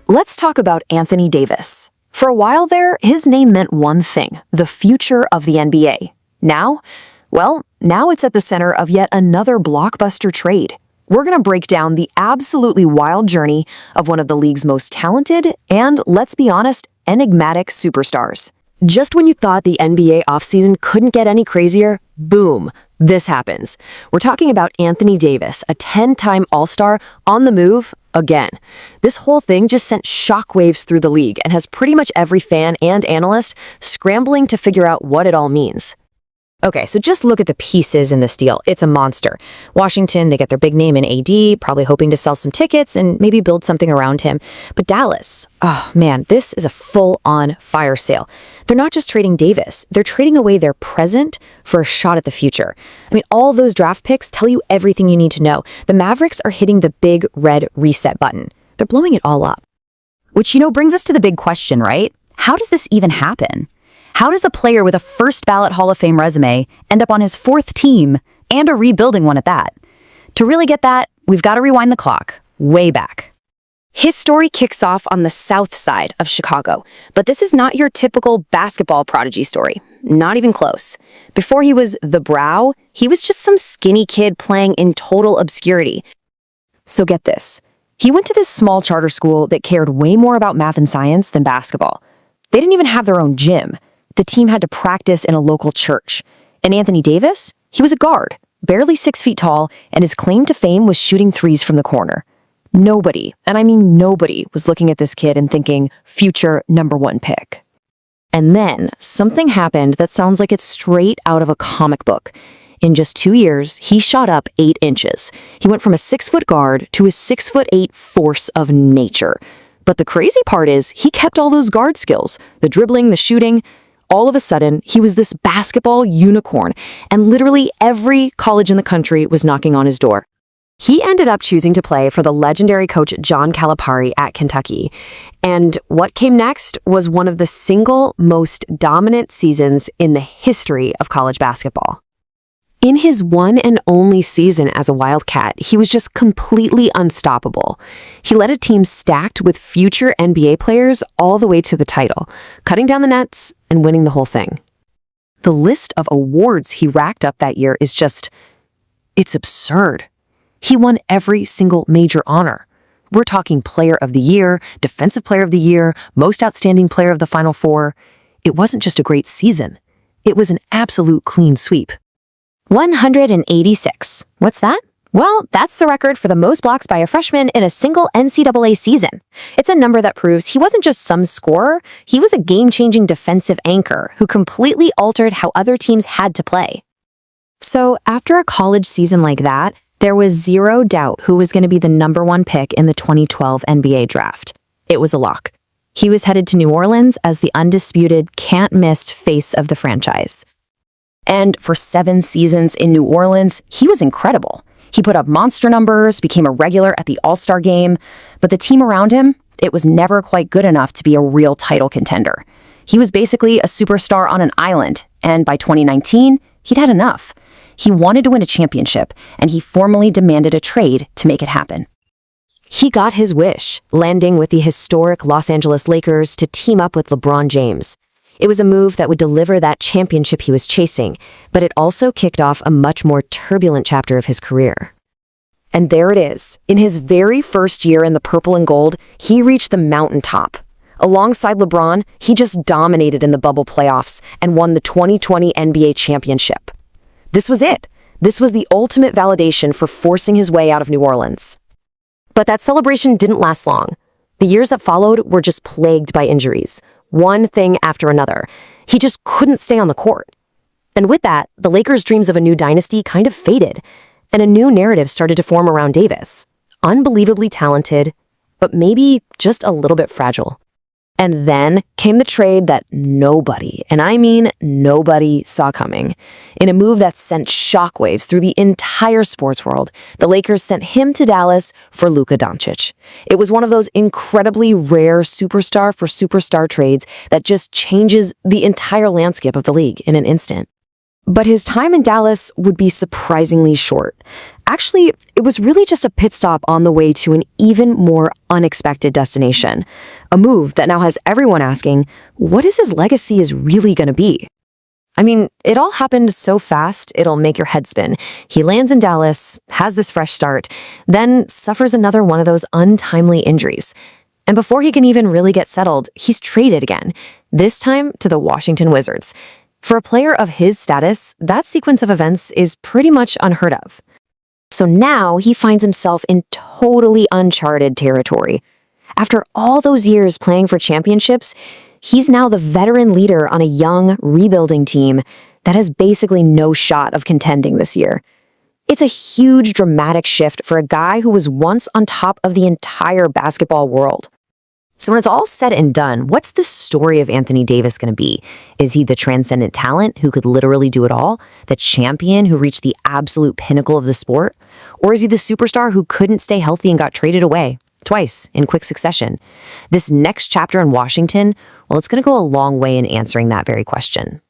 Let's talk about Anthony Davis. For a while there, his name meant one thing: the future of the NBA. Now, now it's at the center of yet another blockbuster trade. We're going to break down the absolutely wild journey of one of the league's most talented and, let's be honest, enigmatic superstars. Just when you thought the NBA offseason couldn't get any crazier, boom, this happens. We're talking about Anthony Davis, a 10-time All-Star on the move again. This whole thing just sent shockwaves through the league and has pretty much every fan and analyst scrambling to figure out what it all means. Okay, so just look at the pieces in this deal. It's a monster. Washington, they get their big name in AD, probably hoping to sell some tickets and maybe build something around him. But Dallas, oh man, this is a full-on fire sale. They're not just trading Davis, they're trading away their present for a shot at the future. I mean, all those draft picks tell you everything you need to know. The Mavericks are hitting the big red reset button. They're blowing it all up. Which, brings us to the big question, right? How does this even happen? How does a player with a first-ballot Hall of Fame resume end up on his fourth team, and a rebuilding one at that? To really get that, we've got to rewind the clock, way back. His story kicks off on the south side of Chicago, but this is not your typical basketball prodigy story. Not even close. Before he was the Brow, he was just some skinny kid playing in total obscurity. So get this. He went to this small charter school that cared way more about math and science than basketball. They didn't even have their own gym. The team had to practice in a local church. And Anthony Davis? He was a guard, barely 6 feet tall, and his claim to fame was shooting threes from the corner. Nobody, and I mean nobody, was looking at this kid and thinking, future #1 pick. And then, something happened that sounds like it's straight out of a comic book. In just 2 years, he shot up 8 inches. He went from a 6-foot guard to a 6'8" force of nature. But the crazy part is, he kept all those guard skills, the dribbling, the shooting. All of a sudden, he was this basketball unicorn, and literally every college in the country was knocking on his door. He ended up choosing to play for the legendary coach John Calipari at Kentucky. And what came next was one of the single most dominant seasons in the history of college basketball. In his one and only season as a Wildcat, he was just completely unstoppable. He led a team stacked with future NBA players all the way to the title, cutting down the nets and winning the whole thing. The list of awards he racked up that year is it's absurd. He won every single major honor. We're talking Player of the Year, Defensive Player of the Year, Most Outstanding Player of the Final Four. It wasn't just a great season. It was an absolute clean sweep. 186. What's that? Well, that's the record for the most blocks by a freshman in a single NCAA season. It's a number that proves he wasn't just some scorer, he was a game-changing defensive anchor who completely altered how other teams had to play. So after a college season like that, there was zero doubt who was going to be the #1 pick in the 2012 NBA draft. It was a lock. He was headed to New Orleans as the undisputed, can't-miss face of the franchise. And for 7 seasons in New Orleans, he was incredible. He put up monster numbers, became a regular at the All-Star game, but the team around him, it was never quite good enough to be a real title contender. He was basically a superstar on an island, and by 2019, he'd had enough. He wanted to win a championship, and he formally demanded a trade to make it happen. He got his wish, landing with the historic Los Angeles Lakers to team up with LeBron James. It was a move that would deliver that championship he was chasing, but it also kicked off a much more turbulent chapter of his career. And there it is. In his very first year in the purple and gold, he reached the mountaintop. Alongside LeBron, he just dominated in the bubble playoffs and won the 2020 NBA championship. This was it. This was the ultimate validation for forcing his way out of New Orleans. But that celebration didn't last long. The years that followed were just plagued by injuries. One thing after another. He just couldn't stay on the court. And with that, the Lakers' dreams of a new dynasty kind of faded, and a new narrative started to form around Davis. Unbelievably talented, but maybe just a little bit fragile. And then came the trade that nobody, and I mean nobody, saw coming. In a move that sent shockwaves through the entire sports world, the Lakers sent him to Dallas for Luka Doncic. It was one of those incredibly rare superstar for superstar trades that just changes the entire landscape of the league in an instant. But his time in Dallas would be surprisingly short. Actually, it was really just a pit stop on the way to an even more unexpected destination. A move that now has everyone asking, what is his legacy is really going to be? I mean, it all happened so fast, it'll make your head spin. He lands in Dallas, has this fresh start, then suffers another one of those untimely injuries. And before he can even really get settled, he's traded again, this time to the Washington Wizards. For a player of his status, that sequence of events is pretty much unheard of. So now he finds himself in totally uncharted territory. After all those years playing for championships, he's now the veteran leader on a young, rebuilding team that has basically no shot of contending this year. It's a huge, dramatic shift for a guy who was once on top of the entire basketball world. So when it's all said and done, what's the story of Anthony Davis going to be? Is he the transcendent talent who could literally do it all? The champion who reached the absolute pinnacle of the sport? Or is he the superstar who couldn't stay healthy and got traded away? Twice, in quick succession. This next chapter in Washington, well, it's going to go a long way in answering that very question.